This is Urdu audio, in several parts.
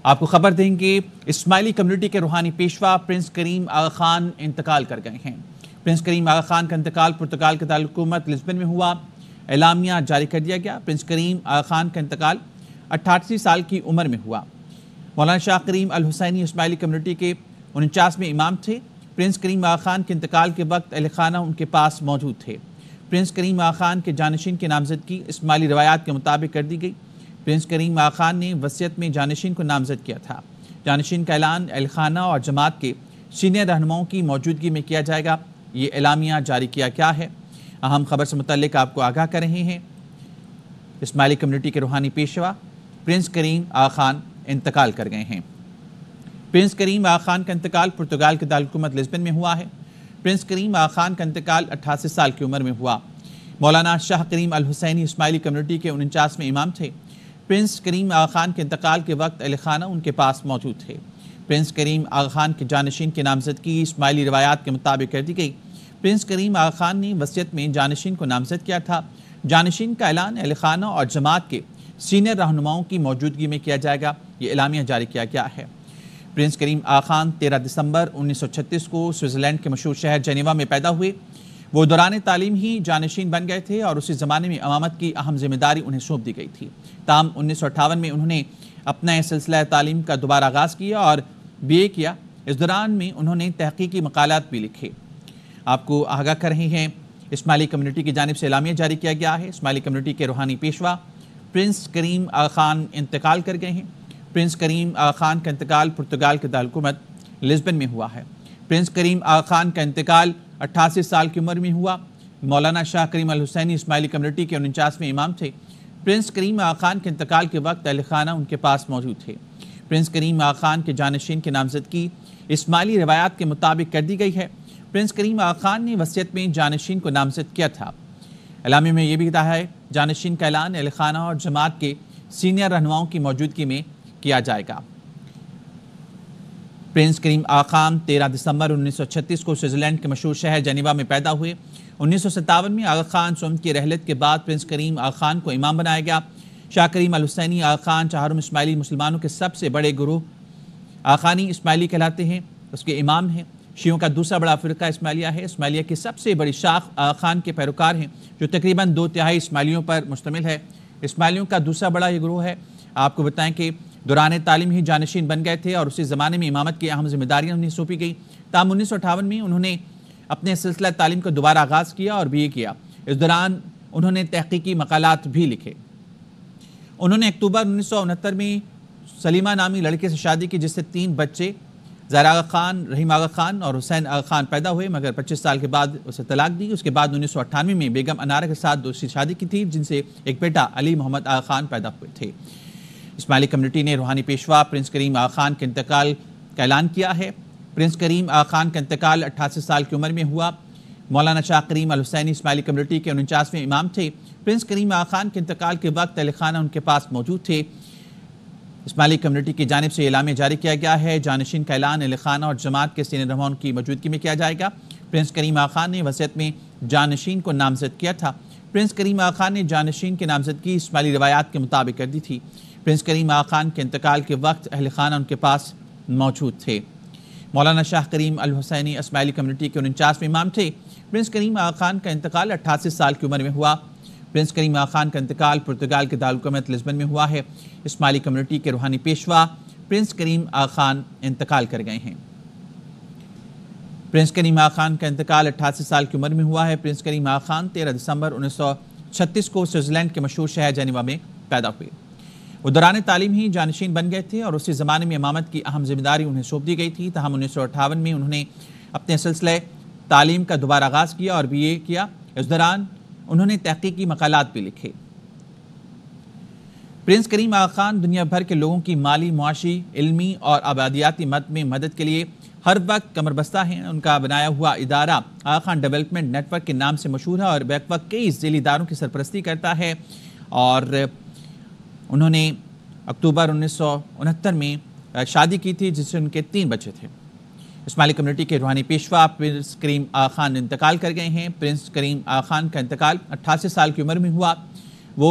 آپ کو خبر دیں گے اسماعیلی کمیونٹی کے روحانی پیشوا پرنس کریم آغا خان انتقال کر گئے ہیں۔ پرنس کریم آغا خان کا انتقال پرتگال کے دارالحکومت لزبن میں ہوا۔ اعلامیہ جاری کر دیا گیا۔ پرنس کریم آغا خان کا انتقال 88 سال کی عمر میں ہوا۔ مولانا شاہ کریم الحسینی اسماعیلی کمیونٹی کے 49ویں امام تھے۔ پرنس کریم آغا خان کے انتقال کے وقت اہل خانہ ان کے پاس موجود تھے۔ پرنس کریم آغا خان کے جانشین کی نامزدگی اسماعیلی روایات کے مطابق کر دی گئی۔ پرنس کریم آغا خان نے وصیت میں جانشین کو نامزد کیا تھا۔ جانشین کا اعلان اہل خانہ اور جماعت کے سینئر رہنماؤں کی موجودگی میں کیا جائے گا۔ یہ اعلامیہ جاری کیا گیا ہے۔ اہم خبر سے متعلق آپ کو آگاہ کر رہے ہیں۔ اسماعیلی کمیونٹی کے روحانی پیشوا پرنس کریم آغا خان انتقال کر گئے ہیں۔ پرنس کریم آغا خان کا انتقال پرتگال کے دارالحکومت لزبن میں ہوا ہے۔ پرنس کریم آغا خان کا انتقال 88 سال کی عمر میں ہوا۔ مولانا شاہ کریم الحسینی اسماعیلی کمیونٹی کے 49ویں امام تھے۔ پرنس کریم آغا خان کے انتقال کے وقت اہل خانہ ان کے پاس موجود تھے۔ پرنس کریم آغا خان کے جانشین کی نامزدگی اسماعیلی روایات کے مطابق کر دی گئی۔ پرنس کریم آغا خان نے وصیت میں جانشین کو نامزد کیا تھا۔ جانشین کا اعلان اہل خانہ اور جماعت کے سینئر رہنماؤں کی موجودگی میں کیا جائے گا۔ یہ اعلامیہ جاری کیا گیا ہے۔ پرنس کریم آغا خان 13 دسمبر 1936 کو سوئٹزرلینڈ کے مشہور شہر جنیوا میں پیدا ہوئے۔ وہ دوران تعلیم ہی جانشین بن گئے تھے اور اسی زمانے میں امامت کی اہم ذمہ داری انہیں سونپ دی گئی تھی۔ تاہم 1958 میں انہوں نے اپنا سلسلہ تعلیم کا دوبارہ آغاز کیا اور BA کیا۔ اس دوران میں انہوں نے تحقیقی مقالات بھی لکھے۔ آپ کو آگاہ کر رہے ہیں اسماعیلی کمیونٹی کی جانب سے اعلامیہ جاری کیا گیا ہے۔ اسماعیلی کمیونٹی کے روحانی پیشوا پرنس کریم آغا خان انتقال کر گئے ہیں۔ پرنس کریم آغا خان کا انتقال پرتگال کے دارالحکومت لزبن میں ہوا ہے۔ پرنس کریم آغا خان کا انتقال 88 سال کی عمر میں ہوا۔ مولانا شاہ کریم الحسینی اسماعیلی کمیونٹی کے 49ویں امام تھے۔ پرنس کریم آغا خان کے انتقال کے وقت اہل خانہ ان کے پاس موجود تھے۔ پرنس کریم آغا خان کے جانشین کی نامزدگی اسماعیلی روایات کے مطابق کر دی گئی ہے۔ پرنس کریم آغا خان نے وصیت میں جانشین کو نامزد کیا تھا۔ اعلامیہ میں یہ بھی کہا ہے جانشین کا اعلان اہل خانہ اور جماعت کے سینئر رہنماؤں کی موجودگی میں کیا جائے گا۔ پرنس کریم آغا خان 13 دسمبر 1936 کو سوئٹزرلینڈ کے مشہور شہر جنیوا میں پیدا ہوئے۔ 1957 میں آغا خان سوم کی رحلت کے بعد پرنس کریم آغا خان کو امام بنایا گیا۔ شاہ کریم الحسینی آغا خان چہارم اسماعیلی مسلمانوں کے سب سے بڑے گروہ آغا خانی اسماعیلی کہلاتے ہیں۔ اس کے امام ہیں۔ شیعوں کا دوسرا بڑا فرقہ اسماعیلیہ ہے۔ اسماعیلیہ کی سب سے بڑی شاخ آغا خان کے پیروکار ہیں جو تقریباً 2/3 اسماعیلیوں پر مشتمل ہے۔ اسماعیلیوں کا دوسرا بڑا یہ گروہ ہے۔ آپ کو بتائیں کہ دوران تعلیم ہی جانشین بن گئے تھے اور اسی زمانے میں امامت کی اہم ذمہ داریاں انہیں سونپی گئی۔ تاہم 1958 میں انہوں نے اپنے سلسلہ تعلیم کا دوبارہ آغاز کیا اور BA کیا۔ اس دوران انہوں نے تحقیقی مقالات بھی لکھے۔ انہوں نے اکتوبر 1969 میں سلیمہ نامی لڑکے سے شادی کی جس سے 3 بچے زہرا آغا خان، رحیم آغا خان اور حسین آغا خان پیدا ہوئے، مگر 25 سال کے بعد اسے طلاق دی۔ اس کے بعد 1998 میں بیگم انارہ کے ساتھ دوسری شادی کی تھی جن سے ایک بیٹا علی محمد آغا خان پیدا ہوئے تھے۔ اسماعیلی کمیونٹی نے روحانی پیشوا پرنس کریم آغا خان کے انتقال کا اعلان کیا ہے۔ پرنس کریم آغا خان کا انتقال 88 سال کی عمر میں ہوا۔ مولانا شاہ کریم الحسینی اسماعیلی کمیونٹی کے 49ویں امام تھے۔ پرنس کریم آغا خان کے انتقال کے وقت اہل خانہ ان کے پاس موجود تھے۔ اسماعیلی کمیونٹی کی جانب سے اعلامیہ جاری کیا گیا ہے۔ جانشین کا اعلان اہل خانہ اور جماعت کے سینئر رہنماؤں کی موجودگی میں کیا جائے گا۔ پرنس کریم آغا خان نے وصیت میں جانشین کو نامزد کیا تھا۔ پرنس کریم آغا خان نے جانشین کی نامزدگی اسماعیلی روایات کے مطابق کر دی تھی۔ پرنس کریم آغا خان کے انتقال کے وقت اہل خانہ ان کے پاس موجود تھے۔ مولانا شاہ کریم الحسینی اسماعیلی کمیونٹی کے 49ویں امام تھے۔ پرنس کریم آغا خان کا انتقال 88 سال کی عمر میں ہوا۔ پرنس کریم آغا خان کا انتقال پرتگال کے دارالحکومت لزبن میں ہوا ہے۔ اسماعیلی کمیونٹی کے روحانی پیشوا پرنس کریم آغا خان انتقال کر گئے ہیں۔ پرنس کریم آغا خان کا انتقال 88 سال کی عمر میں ہوا ہے۔ پرنس کریم آغا خان 13 دسمبر 1936 کو سوئٹزرلینڈ کے مشہور شہر جنیوا میں پیدا ہوئے۔ وہ دوران تعلیم ہی جانشین بن گئے تھے اور اسی زمانے میں امامت کی اہم ذمہ داری انہیں سونپ دی گئی تھی۔ تاہم 1958 میں انہوں نے اپنے سلسلہ تعلیم کا دوبارہ آغاز کیا اور BA کیا۔ اس دوران انہوں نے تحقیقی مقالات بھی لکھے۔ پرنس کریم آغا خان دنیا بھر کے لوگوں کی مالی، معاشی، علمی اور آبادیاتی مدد کے لیے ہر وقت کمر بستہ ہیں۔ ان کا بنایا ہوا ادارہ آغا خان ڈیولپمنٹ نیٹ ورک کے نام سے مشہور ہے اور بیک وقت کئی ذیلی اداروں کی سرپرستی کرتا ہے اور انہوں نے اکتوبر 1969 میں شادی کی تھی جس سے ان کے 3 بچے تھے۔ اسماعیلی کمیونٹی کے روحانی پیشوا پرنس کریم آغا خان انتقال کر گئے ہیں۔ پرنس کریم آغا خان کا انتقال 88 سال کی عمر میں ہوا۔ وہ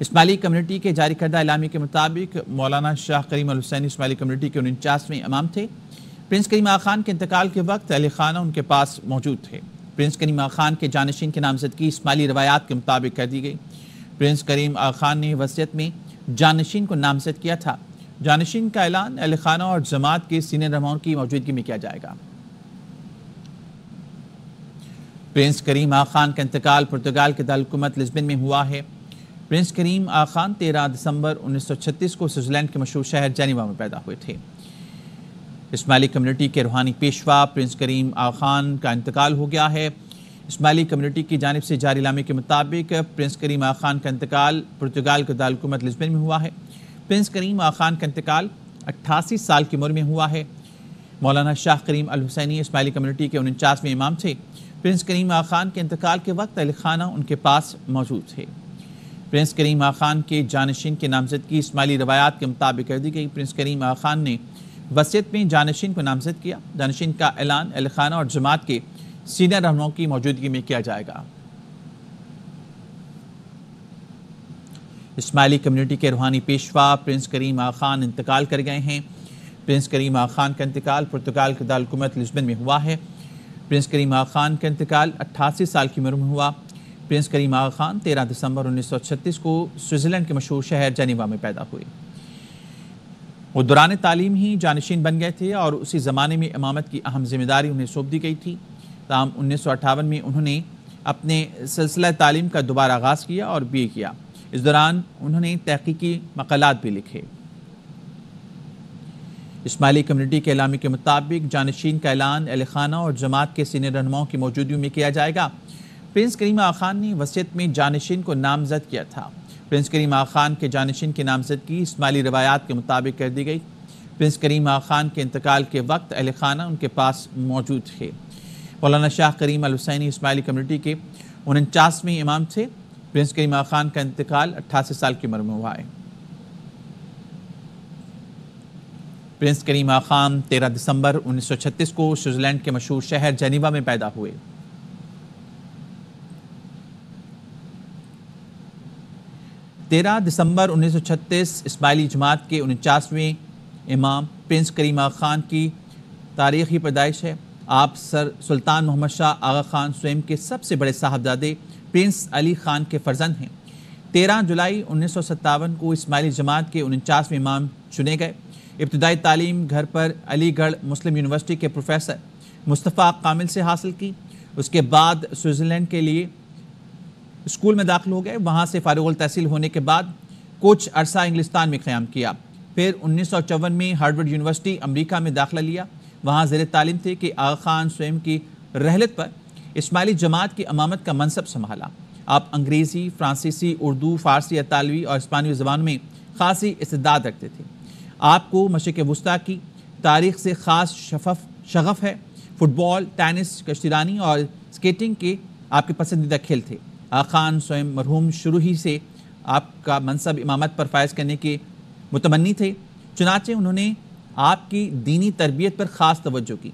اسماعیلی کمیونٹی کے جاری کردہ اعلامیے کے مطابق مولانا شاہ کریم الحسینی اسماعیلی کمیونٹی کے 49ویں امام تھے۔ پرنس کریم آغا خان کے انتقال کے وقت اہل خانہ ان کے پاس موجود تھے۔ پرنس کریم آغا خان کے جانشین کی نامزدگی اسماعیلی روایات کے مطابق کر دی گئی۔ پرنس کریم آغا خان نے وصیت میں جانشین کو نامزد کیا تھا۔ جانشین کا اعلان اہل خانہ اور جماعت کے سینئر رہنماؤں کی موجودگی میں کیا جائے گا۔ پرنس کریم آغا خان کا انتقال پرتگال کے دارالحکومت لزبن میں ہوا ہے۔ پرنس کریم آغا خان 13 دسمبر 1936 کو سوئٹزرلینڈ کے مشہور شہر جنیوا میں پیدا ہوئے تھے۔ اسماعیلی کمیونٹی کے روحانی پیشوا پرنس کریم آغا خان کا انتقال ہو گیا ہے۔ اسماعیلی کمیونٹی کی جانب سے جاری اعلامیے کے مطابق پرنس کریم آغا خان کا انتقال پرتگال کے دارالحکومت لزبن میں ہوا ہے۔ پرنس کریم آغا خان کا انتقال 88 سال کی عمر میں ہوا ہے۔ مولانا شاہ کریم الحسینی اسماعیلی کمیونٹی کے 49ویں امام تھے۔ پرنس کریم آغا خان کے انتقال کے وقت اہل خانہ ان کے پاس موجود تھے۔ پرنس کریم آغا خان کے جانشین کی نامزدگی اسماعیلی روایات کے مطابق کر دی گئی۔ پرنس کریم آغا خان نے وصیت میں جانشین کو نامزد کیا۔ جانشین کا اعلان اہل خانہ اور جماعت کے سینئر رہنماؤں کی موجودگی میں کیا جائے گا۔ اسماعیلی کمیونٹی کے روحانی پیشوا پرنس کریم آغا خان انتقال کر گئے ہیں۔ پرنس کریم آغا خان کا انتقال پرتگال کے دارالحکومت لزبن میں ہوا ہے۔ پرنس کریم آغا خان کا انتقال 88 سال کی عمر میں ہوا۔ پرنس کریم آغا خان 13 دسمبر 1936 کو سوئٹزرلینڈ کے مشہور شہر جنیوا میں پیدا ہوئے۔ وہ دوران تعلیم ہی جانشین بن گئے تھے اور اسی زمانے میں امامت کی اہم ذمہ داری انہیں سونپ دی گئی تھی۔ تاہم 1958 میں انہوں نے اپنے سلسلہ تعلیم کا دوبارہ آغاز کیا اور BA کیا۔ اس دوران انہوں نے تحقیقی مقالات بھی لکھے۔ اسماعیلی کمیونٹی کے اعلامیے کے مطابق جانشین کا اعلان اہل خانہ اور جماعت کے سینئر رہنماؤں کی موجودگی میں کیا جائے گا۔ پرنس کریم آغا خان نے وصیت میں جانشین کو نامزد کیا تھا۔ پرنس کریم آغا خان کے جانشین کی نامزدگی اسماعیلی روایات کے مطابق کر دی گئی۔ پرنس کریم آغا خان کے انتقال کے وقت اہل خانہ ان کے پاس موجود تھے۔ مولانا شاہ کریم الحسینی اسماعیلی کمیونٹی کے 49ویں امام تھے۔ پرنس کریم آغا خان کا انتقال 88 سال کی عمر میں ہوا ہے۔ پرنس کریم آغا خان 13 دسمبر 1936 کو سوئٹزرلینڈ کے مشہور شہر جنیوا میں پیدا ہوئے۔ 13 دسمبر 1936 اسماعیلی جماعت کے 49ویں امام پرنس کریم آغا خان کی تاریخی پیدائش ہے۔ آپ سر سلطان محمد شاہ آغا خان سوئم کے سب سے بڑے صاحبزادے پرنس علی خان کے فرزند ہیں۔ 13 جولائی 1957 کو اسماعیلی جماعت کے 49ویں امام چنے گئے۔ ابتدائی تعلیم گھر پر علی گڑھ مسلم یونیورسٹی کے پروفیسر مصطفیٰ کامل سے حاصل کی۔ اس کے بعد سوئٹزرلینڈ کے لیے اسکول میں داخل ہو گئے۔ وہاں سے فارغ التحصیل ہونے کے بعد کچھ عرصہ انگلستان میں قیام کیا۔ پھر 1954 میں ہارورڈ یونیورسٹی امریکہ میں داخلہ لیا۔ وہاں زیر تعلیم تھے کہ آغا خان سوئم کی رحلت پر اسماعیلی جماعت کی امامت کا منصب سنبھالا۔ آپ انگریزی، فرانسیسی، اردو، فارسی، اطالوی اور اسپانوی زبانوں میں خاصی استعداد رکھتے تھے۔ آپ کو مشرق وسطیٰ کی تاریخ سے خاص شغف ہے۔ فٹ بال، ٹینس، کشتی رانی اور اسکیٹنگ کے آپ کے پسندیدہ کھیل تھے۔ آغا خان سوئم مرحوم شروع ہی سے آپ کا منصب امامت پر فائز کرنے کے متمنی تھے، چنانچہ انہوں نے آپ کی دینی تربیت پر خاص توجہ کی۔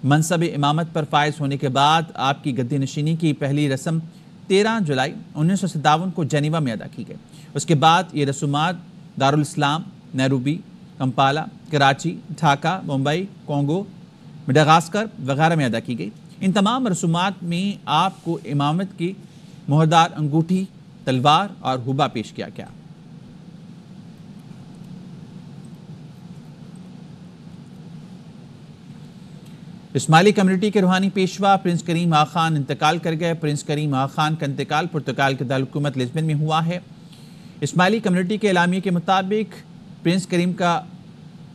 منصب امامت پر فائز ہونے کے بعد آپ کی گدی نشینی کی پہلی رسم 13 جولائی 1957 کو جنیوا میں ادا کی گئی۔ اس کے بعد یہ رسومات Dar es Salaam, Nairobi, Kampala, Karachi, Dhaka, Mumbai, Congo, Madagascar وغیرہ میں ادا کی گئی۔ ان تمام رسومات میں آپ کو امامت کی مہردار انگوٹھی، تلوار اور ہوبا پیش کیا گیا۔ اسماعیلی کمیونٹی کے روحانی پیشوا پرنس کریم آغا خان انتقال کر گئے۔ پرنس کریم آغا خان کا انتقال پرتگال کے دارالحکومت لزبن میں ہوا ہے۔ اسماعیلی کمیونٹی کے اعلامیے کے مطابق پرنس کریم کا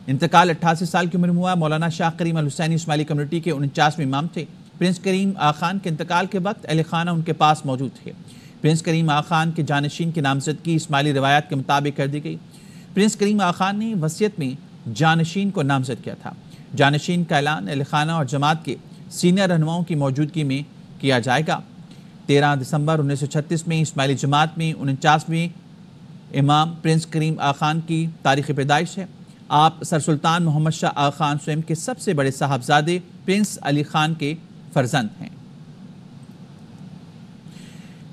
انتقال 88 سال کی عمر میں ہوا۔ مولانا شاہ کریم الحسینی اسماعیلی کمیونٹی کے 49ویں امام تھے۔ پرنس کریم آغا خان کے انتقال کے وقت اہل خانہ ان کے پاس موجود تھے۔ پرنس کریم آغا خان کے جانشین کی نامزدگی اسماعیلی روایات کے مطابق کر دی گئی۔ پرنس کریم آغا خان نے وصیت میں جانشین کو نامزد کیا تھا۔ جانشین کا اعلان اہل خانہ اور جماعت کے سینئر رہنماؤں کی موجودگی میں کیا جائے گا۔ 13 دسمبر 1936 میں اسماعیلی جماعت میں 49ویں امام پرنس کریم آغا خان کی تاریخی پیدائش ہے۔ آپ سر سلطان محمد شاہ آغا خان سوئم کے سب سے بڑے صاحبزادے پرنس علی خان کے فرزند ہیں۔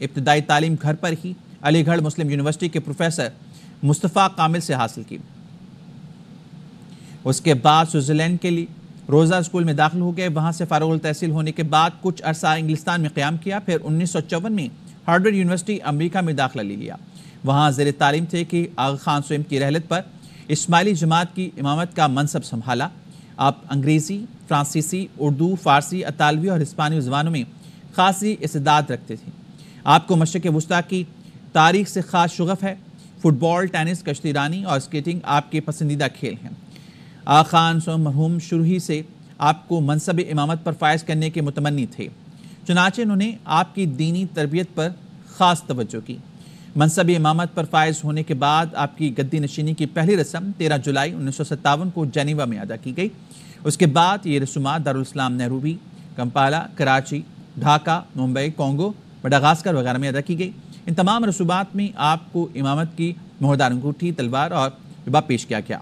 ابتدائی تعلیم گھر پر ہی علی گڑھ مسلم یونیورسٹی کے پروفیسر مصطفیٰ کامل سے حاصل کی. اس کے بعد سوئٹزرلینڈ کے لیے روزہ اسکول میں داخل ہو گئے. وہاں سے فارغ التحصیل ہونے کے بعد کچھ عرصہ انگلستان میں قیام کیا. پھر 1954 میں ہارورڈ یونیورسٹی امریکہ میں داخلہ لے لیا. وہاں زیر تعلیم تھے کہ آغا خان ص کی رحلت پر اسماعیلی جماعت کی امامت کا منصب سنبھالا. آپ انگریزی، فرانسیسی، اردو، فارسی، اطالوی اور ہسپانوی زبانوں میں خاصی استعداد رکھتے تھے. آپ کو مشرق وسطیٰ کی تاریخ سے خاص شغف ہے. فٹ بال، ٹینس، کشتی رانی اور اسکیٹنگ آپ کے پسندیدہ کھیل ہیں. آغا خان ص مرحوم شروع ہی سے آپ کو منصب امامت پر فائز کرنے کے متمنی تھے. چنانچہ انہوں نے آپ کی دینی تربیت پر خاص توجہ کی. منصب امامت پر فائز ہونے کے بعد آپ کی گدی نشینی کی پہلی رسم 13 جولائی 1957 کو جنیوا میں ادا کی گئی. اس کے بعد یہ رسومات Dar es Salaam Nairobi, Kampala, Karachi, Dhaka, Mumbai, Congo, Madagascar وغیرہ میں ادا کی گئی. ان تمام رسومات میں آپ کو امامت کی مہردار انگوٹھی، تلوار اور لباس پیش کیا گیا.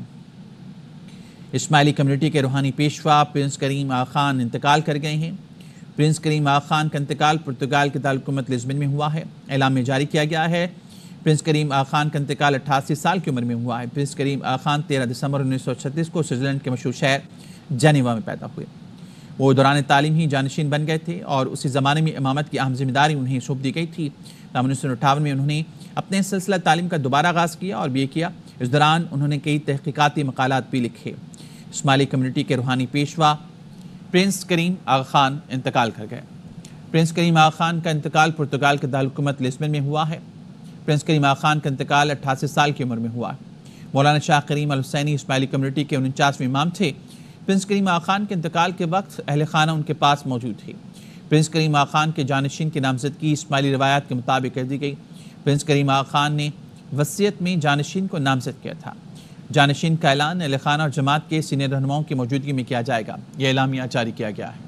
اسماعیلی کمیونٹی کے روحانی پیشوا پرنس کریم آغا خان انتقال کر گئے ہیں. پرنس کریم آغا خان کا انتقال پرتگال کے دارالحکومت لزبن میں ہوا ہے. اعلان میں جاری کیا گیا ہے. پرنس کریم آغا خان کا انتقال 88 سال کی عمر میں ہوا ہے. پرنس کریم آغا خان 13 دسمبر 1936 کو سوئٹزرلینڈ کے مشہور شہر جنیوا میں پیدا ہوئے. وہ دوران تعلیم ہی جانشین بن گئے تھے اور اسی زمانے میں امامت کی اہم ذمہ داری انہیں سونپ دی گئی تھی. 1958 میں انہوں نے اپنے سلسلہ تعلیم کا دوبارہ آغاز کیا اور BA کیا. اس دوران انہوں نے کئی تحقیقاتی مقالات بھی لکھے. اسماعیلی کمیونٹی کے روحانی پیشوا پرنس کریم آغا خان انتقال کر گئے. پرنس کریم آغا خان کا انتقال پرتگال کے دارالحکومت لزبن میں ہوا ہے. پرنس کریم آغا خان کا انتقال 88 سال کی عمر میں ہوا ہے. مولانا شاہ کریم الحسینی اسماعیلی کمیونٹی کے 49ویں امام تھے. پرنس کریم آغا خان کے انتقال کے وقت اہل خانہ ان کے پاس موجود تھے. پرنس کریم آغا خان کے جانشین کی نامزدگی اسماعیلی روایات کے مطابق کر دی گئی. پرنس کریم آغا خان نے وصیت میں جانشین کو نامزد کیا تھا. جانشین کا اعلان اہل خانہ اور جماعت کے سینئر رہنماؤں کی موجودگی میں کیا جائے گا. یہ اعلامیہ جاری کیا گیا ہے.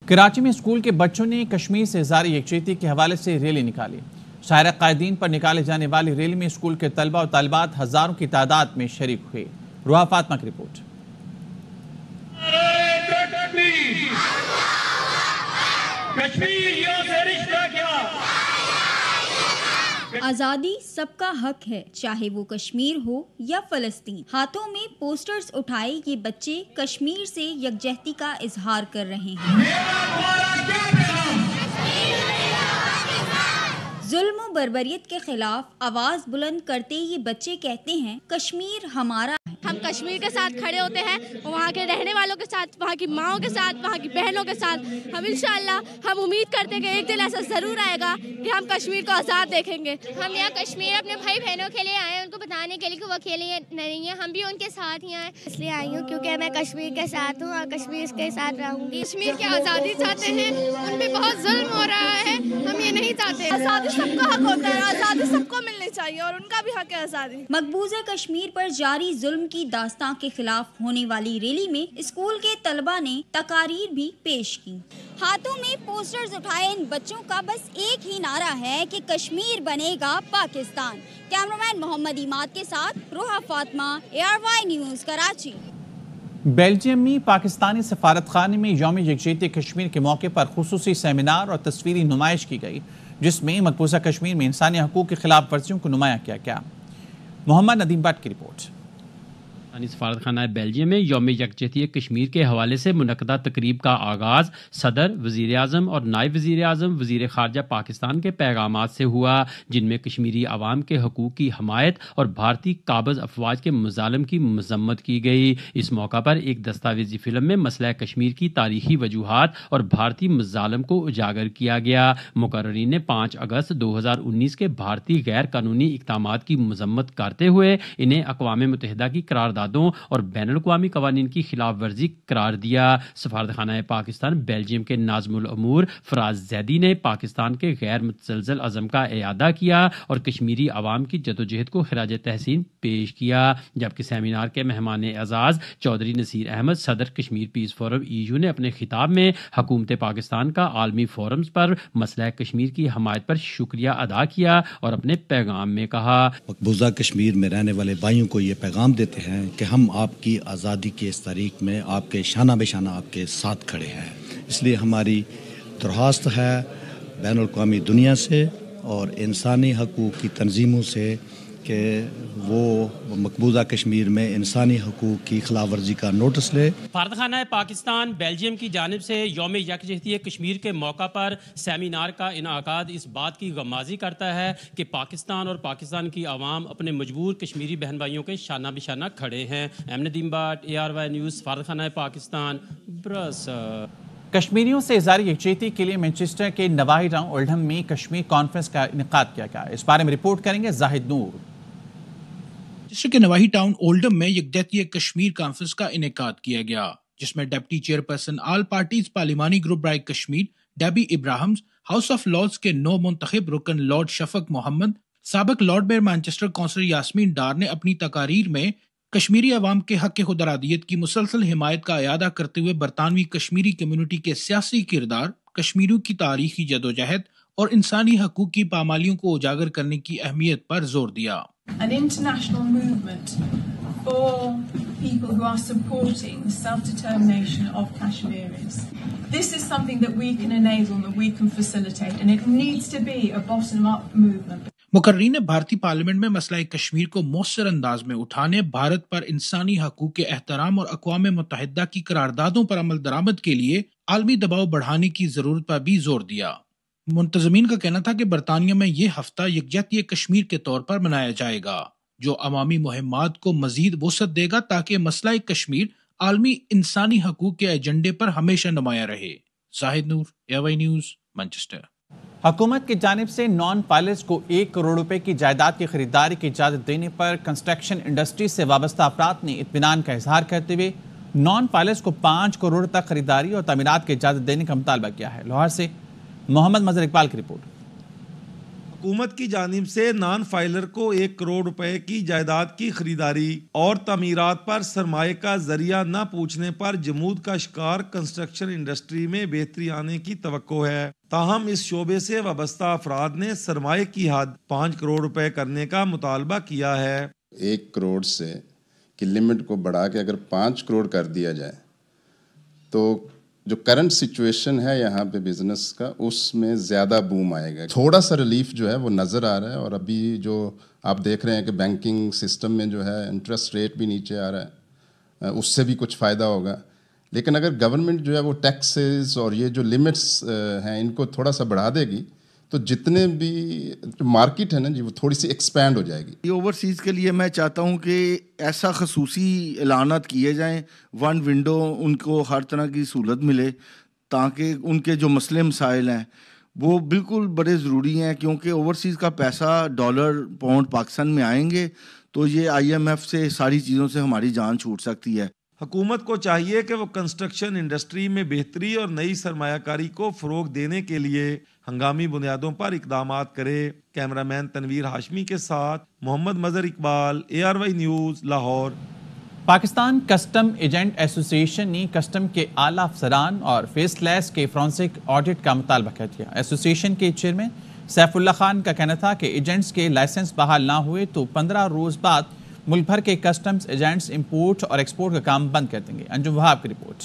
کراچی میں اسکول کے بچوں نے کشمیر سے اظہار یکجہتی کے حوالے سے ریلی نکالی. شاہراہ قائدین پر نکالے جانے والی ریلی میں اسکول کے طلبہ اور طالبات ہزاروں کی تعداد میں شریک ہوئے. روحا فاطمہ کی رپورٹ. آزادی سب کا حق ہے، چاہے وہ کشمیر ہو یا فلسطین. ہاتھوں میں پوسٹرز اٹھائے یہ بچے کشمیر سے یکجہتی کا اظہار کر رہے ہیں. ظلم و بربریت کے خلاف آواز بلند کرتے یہ بچے کہتے ہیں کشمیر ہمارا ہے. ہم کشمیر کے ساتھ کھڑے ہوتے ہیں، وہاں کے رہنے والوں کے ساتھ، وہاں کی ماؤں کے ساتھ، وہاں کی بہنوں کے ساتھ. ہم انشاءاللہ ہم امید کرتے ہیں کہ ایک دن ایسا ضرور آئے گا کہ ہم کشمیر کو آزاد دیکھیں گے. ہم یہاں کشمیر اپنے بھائی بہنوں کے لیے آئے ہیں، ان کو بتانے کے لیے کہ وہ اکیلے نہیں ہیں، ہم بھی ان کے ساتھ ہی آئے. اس لیے آئی ہوں کیونکہ میں کشمیر کے ساتھ ہوں اور کشمیر کے ساتھ رہوں گی. کشمیر کی آزادی چاہتے ہیں، ان پہ بہت ظلم ہو رہا ہے، ہم یہ نہیں چاہتے. آزادی سب کا حق ہوتا ہے، آزادی سب کو ملنی چاہیے اور ان کا بھی حق ہے آزادی. مقبوضہ کشمیر پر جاری ظلم کی داستان کے خلاف ہونے والی ریلی میں اسکول کے طلبہ نے تقاریر بھی پیش کی. ہاتھوں میں پوسٹرز اٹھائے ان بچوں کا بس ایک ہی نعرہ ہے کہ کشمیر بنے گا پاکستان. کیمرامین محمد عماد کے ساتھ Rooha Fatima, ARY news Karachi. Belgium میں پاکستانی سفارت خانے میں یوم یکجہتی کشمیر کے موقع پر خصوصی سیمینار اور تصویری نمائش کی گئی، جس میں مقبوضہ کشمیر میں انسانی حقوق کی خلاف ورزیوں کو نمایاں کیا گیا. محمد ندیم بٹ کی رپورٹ. سفارت خانہ بیلجیم میں یوم یکجہتی کشمیر کے حوالے سے منعقدہ تقریب کا آغاز صدر، وزیر اعظم اور نائب وزیر اعظم، وزیر خارجہ پاکستان کے پیغامات سے ہوا، جن میں کشمیری عوام کے حقوق کی حمایت اور بھارتی قابض افواج کے مظالم کی مذمت کی گئی. اس موقع پر ایک دستاویزی فلم میں مسئلہ کشمیر کی تاریخی وجوہات اور بھارتی مظالم کو اجاگر کیا گیا. مقررین نے 5 اگست 2019 کے بھارتی غیر قانونی اقدامات کی مذمت کرتے ہوئے انہیں اقوام متحدہ کی قرارداد قراردادوں اور بین الاقوامی قوانین کی خلاف ورزی قرار دیا۔ سفارت خانہ پاکستان بیلجیم کے ناظم الامور فراز زیدی نے پاکستان کے غیر متزلزل عزم کا اعادہ کیا اور کشمیری عوام کی جدوجہد کو خراج تحسین پیش کیا، جبکہ سیمینار کے مہمان اعزاز چودھری نصیر احمد صدر کشمیر پیس فورم EU نے اپنے خطاب میں حکومت پاکستان کا عالمی فورمز پر مسئلہ کشمیر کی حمایت پر شکریہ ادا کیا اور اپنے پیغام میں کہا، مقبوضہ کشمیر میں رہنے والے بھائیوں کو یہ پیغام دیتے ہیں کہ ہم آپ کی آزادی کی اس تاریخ میں آپ کے شانہ بہ شانہ آپ کے ساتھ کھڑے ہیں۔ اس لیے ہماری درخواست ہے بین الاقوامی دنیا سے اور انسانی حقوق کی تنظیموں سے کہ وہ مقبوضہ کشمیر میں انسانی حقوق کی خلاف ورزی کا نوٹس لے۔ سفارت خانہ پاکستان بیلجیم کی جانب سے یوم یکجہتی کشمیر کے موقع پر سیمینار کا انعقاد اس بات کی غمازی کرتا ہے کہ پاکستان اور پاکستان کی عوام اپنے مجبور کشمیری بہن بھائیوں کے شانہ بشانہ کھڑے ہیں۔ احمد ندیم بٹ، ARY نیوز، سفارت خانہ پاکستان، برسل۔ کشمیریوں سے اظہار یکجہتی کے لیے مانچسٹر کے نواحی ٹاؤن اولڈہم میں کشمیر کانفرنس کا انعقاد کیا گیا۔ اس بارے میں رپورٹ کریں گے زاہد نور۔ مانچسٹر کے نواحی ٹاؤن اولڈہم میں یکجہتی کشمیر کانفرنس کا انعقاد کیا گیا، جس میں ڈپٹی چیئرپرسن آل پارٹیز پارلیمانی گروپ برائے Kashmir Debbie Abrahams, House of Lords کے نو منتخب رکن لارڈ شفق محمد، سابق Lord Mayor Manchester councillor Yasmin Dar نے اپنی تقاریر میں کشمیری عوام کے حق خود ارادیت کی مسلسل حمایت کا اعادہ کرتے ہوئے برطانوی کشمیری کمیونٹی کے سیاسی کردار، کشمیریوں کی تاریخی جدوجہد اور انسانی حقوق کی پامالیوں کو اجاگر کرنے کی اہمیت پر زور دیا۔ An international movement for people who are supporting the self-determination of Kashmiris. This is something that we can enable and that we can facilitate, and it needs to be a bottom-up movement. مقررین بھارتی پارلیمنٹ میں مسئلہ کشمیر کو مؤثر انداز میں اٹھانے، بھارت پر انسانی حقوق کے احترام اور اقوام متحدہ کی قراردادوں پر عمل درآمد کے لیے عالمی دباؤ بڑھانے کی ضرورت پر بھی زور دیا۔ منتظمین کا کہنا تھا کہ برطانیہ میں یہ ہفتہ یکجہتی کشمیر کے طور پر منایا جائے گا، جو عوامی مہمات کو مزید وسعت دے گا تاکہ مسئلہ کشمیر عالمی انسانی حقوق کے ایجنڈے پر ہمیشہ نمایاں رہے۔ زاہد نور، ARY نیوز، مانچسٹر۔ حکومت کی جانب سے نان فائلرز کو 1 کروڑ روپے کی جائیداد کی خریداری کی اجازت دینے پر کنسٹرکشن انڈسٹری سے وابستہ افراد نے اطمینان کا اظہار کرتے ہوئے نان فائلرز کو 5 کروڑ تک خریداری اور تعمیرات کی اجازت دینے کا مطالبہ کیا ہے۔ لاہور سے محمد مظہر اقبال کی رپورٹ۔ حکومت کی جانب سے نان فائلر کو 1 کروڑ روپے کی جائیداد کی خریداری اور تعمیرات پر سرمایہ کا ذریعہ نہ پوچھنے پر جمود کا شکار کنسٹرکشن انڈسٹری میں بہتری آنے کی توقع ہے۔ تاہم اس شعبے سے وابستہ افراد نے سرمایہ کی حد 5 کروڑ روپے کرنے کا مطالبہ کیا ہے۔ 1 کروڑ سے کی لمٹ کو بڑھا کے اگر 5 کروڑ کر دیا جائے تو جو کرنٹ سچویشن ہے یہاں پہ بزنس کا، اس میں زیادہ بوم آئے گا۔ تھوڑا سا ریلیف جو ہے وہ نظر آ رہا ہے، اور ابھی جو آپ دیکھ رہے ہیں کہ بینکنگ سسٹم میں جو ہے انٹرسٹ ریٹ بھی نیچے آ رہا ہے، اس سے بھی کچھ فائدہ ہوگا۔ لیکن اگر گورنمنٹ جو ہے وہ ٹیکسز اور یہ جو لمٹس ہیں ان کو تھوڑا سا بڑھا دے گی تو جتنے بھی مارکیٹ ہے نا جی وہ تھوڑی سی ایکسپینڈ ہو جائے گی۔ یہ اوورسیز کے لیے میں چاہتا ہوں کہ ایسا خصوصی اعلانات کیے جائیں، 1 ونڈو ان کو ہر طرح کی سہولت ملے تاکہ ان کے جو مسئلے مسائل ہیں وہ بالکل بڑے ضروری ہیں، کیونکہ اوورسیز کا پیسہ ڈالر پاؤنڈ پاکستان میں آئیں گے تو یہ IMF سے ساری چیزوں سے ہماری جان چھوٹ سکتی ہے۔ حکومت کو چاہیے کہ وہ کنسٹرکشن انڈسٹری میں بہتری اور نئی سرمایہ کاری کو فروغ دینے کے لیے ہنگامی بنیادوں پر اقدامات کرے۔ کیمرامین تنویر ہاشمی کے ساتھ Muhammad Mazhar Iqbal, ARY news, Lahore. Pakistan custom agent association نے کسٹم کے اعلیٰ افسران اور فیس لیس کے فرانسک آڈٹ کا مطالبہ کر دیا۔ ایسوسی ایشن کے چیئرمین سیف اللہ خان کا کہنا تھا کہ ایجنٹس کے لائسنس بحال نہ ہوئے تو 15 روز بعد ملک بھر کے کسٹمز ایجنٹس امپورٹ اور ایکسپورٹ کا کام بند کر دیں گے۔ انجم وہاب کی رپورٹ۔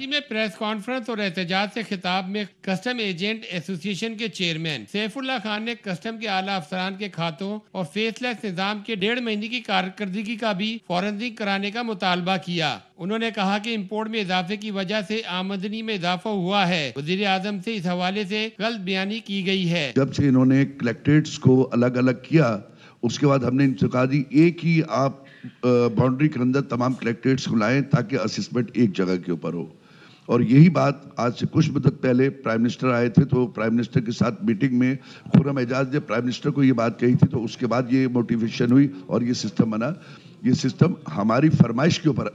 میں پریس کانفرنس اور احتجاج سے خطاب میں کسٹم ایجنٹ ایسوسی ایشن کے چیئرمین سیف اللہ خان نے کسٹم کے اعلیٰ افسران کے کھاتوں اور فیس لیس نظام کے 1.5 مہینے کی کارکردگی کا بھی فورنسک کرانے کا مطالبہ کیا۔ انہوں نے کہا کہ امپورٹ میں اضافے کی وجہ سے آمدنی میں اضافہ ہوا ہے۔ وزیر اعظم سے اس حوالے سے غلط بیانی کی گئی ہے۔ جب سے انہوں نے کلیکٹریٹس کو الگ الگ کیا، اس کے بعد ہم نے ان سے کہا دی ایک ہی آپ باؤنڈری کے اندر تمام کلیکٹریٹس کو لائیں تاکہ اسسمنٹ ایک جگہ کے اوپر ہو۔ اور یہی بات آج سے کچھ مدت پہلے پرائم منسٹر آئے تھے تو پرائم منسٹر کے ساتھ میٹنگ میں خرم اعجاز نے پرائم منسٹر کو یہ بات کہی تھی تو اس کے بعد یہ موٹیویشن ہوئی اور یہ سسٹم بنا. یہ سسٹم ہماری فرمائش کے اوپر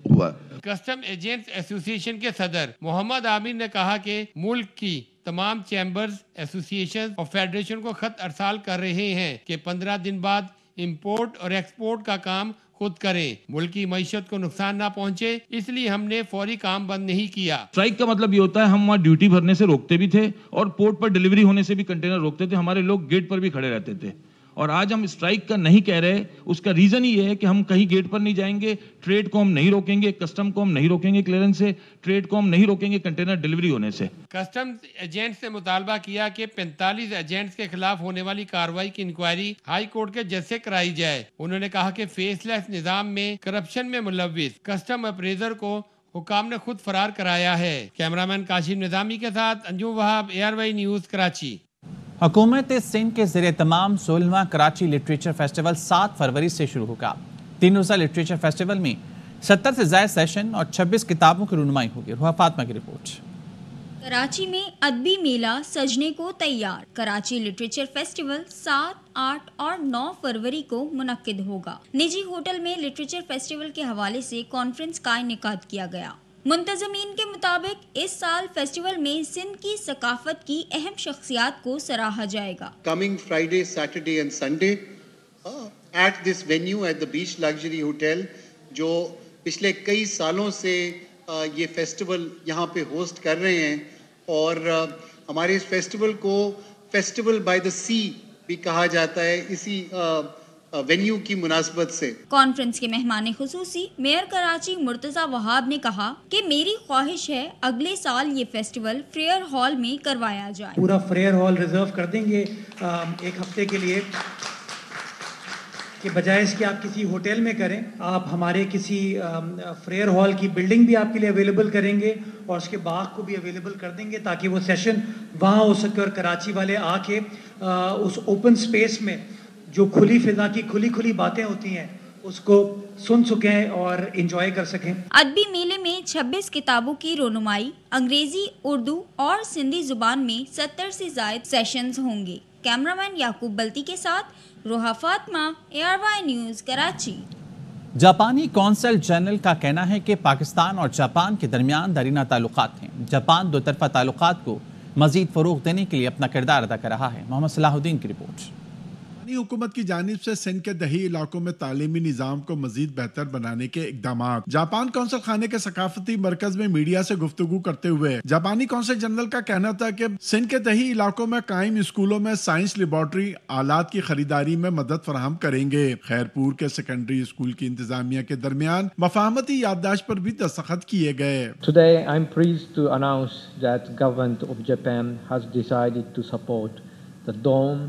ہوا. کسٹم ایجنٹس ایسوسی ایشن کے صدر محمد عامر نے کہا کہ ملک کی تمام چیمبرز، ایسوسی ایشن اور فیڈریشن کو خط ارسال کر رہے ہیں کہ 15 دن بعد امپورٹ اور ایکسپورٹ کا کام خود کریں. ملک کی معیشت کو نقصان نہ پہنچے اس لیے ہم نے فوری کام بند نہیں کیا. اسٹرائک کا مطلب یہ ہوتا ہے ہم وہاں ڈیوٹی بھرنے سے روکتے بھی تھے اور پورٹ پر ڈیلیوری ہونے سے بھی کنٹینر روکتے تھے. ہمارے لوگ گیٹ پر بھی کھڑے رہتے تھے. اور آج ہم اسٹرائک کا نہیں کہہ رہے. اس کا ریزن یہ ہے کہ ہم کہیں گیٹ پر نہیں جائیں گے, ٹریڈ کو ہم نہیں روکیں گے, کسٹم کو ہم نہیں روکیں گے کلیئرنس سے, ٹریڈ کو ہم نہیں روکیں گے کنٹینر ڈیلیوری ہونے سے. کسٹم ایجنٹس نے مطالبہ کیا کہ 45 ایجنٹس کے خلاف ہونے والی کارروائی کی انکوائری ہائی کورٹ کے جج سے کرائی جائے. انہوں نے کہا کہ فیس لیس نظام میں کرپشن میں ملوث کسٹم اپریزر کو حکام نے خود فرار کرایا ہے. کیمرامین کاشف نظامی کے ساتھ انجم وہاب, ARY نیوز, کراچی. حکومت سندھ کے زیر تمام 16واں کراچی لٹریچر فیسٹیول 7 فروری سے شروع ہوگا. 3 روزہ لٹریچر فیسٹیول میں 70 سے زائد سیشن اور 26 کتابوں کی رونمائی ہوگی. روحا فاطمہ کی رپورٹ. کراچی میں ادبی میلہ سجنے کو تیار. کراچی لٹریچر فیسٹیول 7, 8 اور 9 فروری کو منعقد ہوگا. نجی ہوٹل میں لٹریچر فیسٹیول کے حوالے سے کانفرنس کا انعقاد کیا گیا. منتظمین کے مطابق اس سال فیسٹیول میں سندھ کی ثقافت کی اہم شخصیات کو سراہا جائے گا. Coming Friday, Saturday and Sunday at this venue at the Beach Luxury Hotel جو پچھلے کئی سالوں سے یہ فیسٹیول یہاں پہ ہوسٹ کر رہے ہیں اور ہمارے اس فیسٹیول کو فیسٹیول بائی دا سی بھی کہا جاتا ہے اسی وینیو کی مناسبت سے. کانفرنس کے مہمان خصوصی میئر کراچی مرتضی وہاب نے کہا کہ میری خواہش ہے اگلے سال یہ فیسٹیول فریئر ہال میں کروایا جائے. پورا فریئر ہال ریزرو کر دیں گے ایک ہفتے کے لیے کہ بجائے اس کے آپ کسی ہوٹل میں کریں, آپ ہمارے کسی فریئر ہال کی بلڈنگ بھی آپ کے لیے اویلیبل کریں گے اور اس کے باغ کو بھی اویلیبل کر دیں گے تاکہ وہ سیشن وہاں ہو سکے اور کراچی والے آ کے اس اوپن سپیس میں جو کھلی فضا کی کھلی باتیں ہوتی ہیں اس کو سن سکیں اور انجوائے کر سکیں. ادبی میلے میں 26 کتابوں کی رونمائی انگریزی, اردو اور سندھی زبان میں 70 سے زائد سیشنز ہوں گے. کیمرامین یعقوب بلتی کے ساتھ روحا فاطمہ, ARY نیوز, کراچی. جاپانی کونسل جنرل کا کہنا ہے کہ پاکستان اور جاپان کے درمیان دیرینہ تعلقات ہیں. جاپان دو طرفہ تعلقات کو مزید فروغ دینے کے لیے اپنا کردار ادا کر رہا ہے. محمد صلاح الدین کی رپورٹ. حکومت کی جانب سے سندھ کے دیہی علاقوں میں تعلیمی نظام کو مزید بہتر بنانے کے اقدامات. جاپان کونسل خانے کے ثقافتی مرکز میں میڈیا سے گفتگو کرتے ہوئے جاپانی کونسل جنرل کا کہنا تھا کہ سندھ کے دیہی علاقوں میں قائم اسکولوں میں سائنس لیبارٹری آلات کی خریداری میں مدد فراہم کریں گے. خیرپور کے سیکنڈری اسکول کی انتظامیہ کے درمیان مفاہمتی یادداشت پر بھی دستخط کیے گئے. Today I am pleased to announce that government of Japan has decided to support the Dome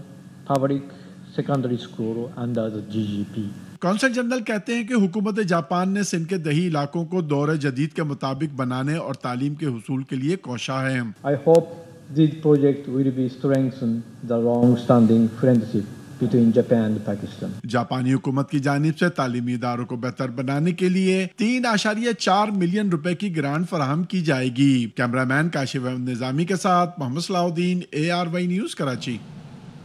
Public Secondary School under the GGP. Council general کہتے ہیں کہ حکومت جاپان نے سندھ کے دیہی علاقوں کو دور جدید کے مطابق بنانے اور تعلیم کے حصول کے لیے کوشاں ہے. I hope this project will be strengthen the long-standing friendship between Japan and Pakistan. جاپانی حکومت کی جانب سے تعلیمی اداروں کو بہتر بنانے کے لیے 3.4 ملین روپے کی گرانٹ فراہم کی جائے گی. کیمرامین کاشف نظامی کے ساتھ محمد صلاح الدین, ARY نیوز, کراچی.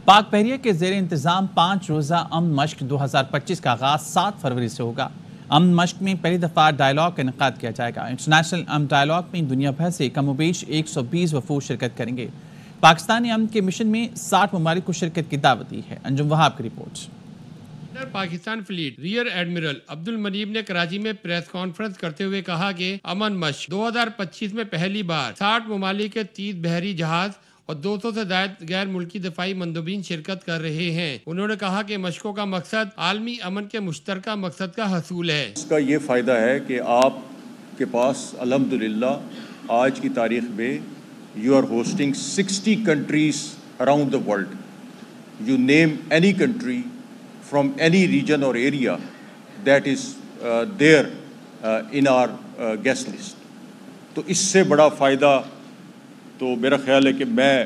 پاک بحریہ کے زیر انتظام 5 روزہ امن مشق 2025 کا آغاز 7 فروری سے ہوگا. امن مشق میں پہلی دفعہ ڈائیلاگ کا انعقاد کیا جائے گا. انٹرنیشنل امن ڈائیلاگ میں دنیا بھر سے کم و بیش 120 وفود شرکت کریں گے. پاکستانی امن کے مشن میں 60 ممالک کو شرکت کی دعوت دی ہے. انجم وہاب کی report. Pakistan fleet rear admiral Abdul Munib نے کراچی میں پریس کانفرنس کرتے ہوئے کہا کہ امن مشق 2025 میں پہلی بار 60 ممالک کے 30 بحری جہاز اور 200 سے زائد غیر ملکی دفاعی مندوبین شرکت کر رہے ہیں. انہوں نے کہا کہ مشقوں کا مقصد عالمی امن کے مشترکہ مقصد کا حصول ہے. اس کا یہ فائدہ ہے کہ آپ کے پاس الحمدللہ آج کی تاریخ میں you are hosting 60 countries around the world. You name any country from any region اور area that is there in our guest list. تو اس سے بڑا فائدہ تو میرا خیال ہے کہ میں